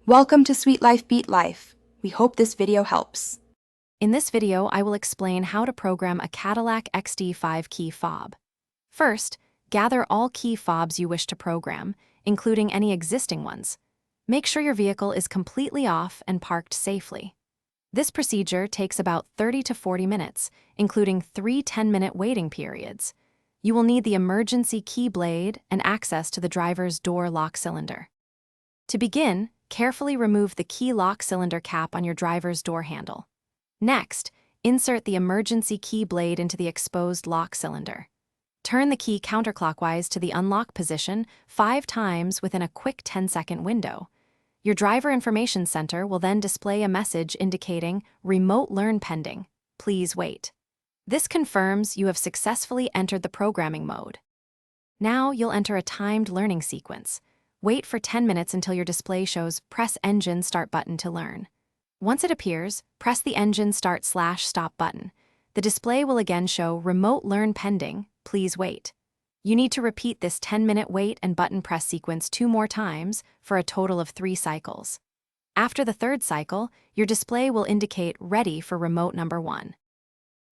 Welcome to Sweet Life Beat Life. We hope this video helps. In this video, I will explain how to program a Cadillac XT5 key fob. First, gather all key fobs you wish to program, including any existing ones. Make sure your vehicle is completely off and parked safely. This procedure takes about 30 to 40 minutes, including 3 10-minute waiting periods. You will need the emergency key blade and access to the driver's door lock cylinder. To begin, carefully remove the key lock cylinder cap on your driver's door handle. Next, insert the emergency key blade into the exposed lock cylinder. Turn the key counterclockwise to the unlock position 5 times within a quick 10-second window. Your driver information center will then display a message indicating "Remote Learn Pending. Please wait." This confirms you have successfully entered the programming mode. Now you'll enter a timed learning sequence. Wait for 10 minutes until your display shows "Press Engine Start button to learn." Once it appears, press the Engine Start/Stop button. The display will again show "Remote Learn Pending. Please wait." You need to repeat this 10-minute wait and button press sequence 2 more times for a total of 3 cycles. After the 3rd cycle, your display will indicate "Ready for remote number 1."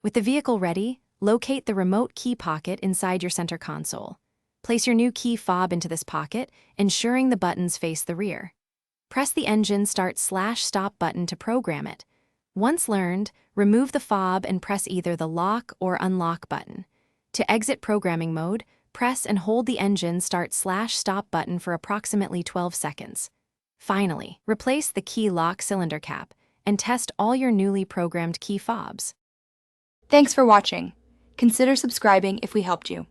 With the vehicle ready, locate the remote key pocket inside your center console. Place your new key fob into this pocket, ensuring the buttons face the rear. Press the Engine Start/Stop button to program it. Once learned, remove the fob and press either the lock or unlock button. To exit programming mode, press and hold the Engine Start/Stop button for approximately 12 seconds. Finally, replace the key lock cylinder cap and test all your newly programmed key fobs. Thanks for watching. Consider subscribing if we helped you.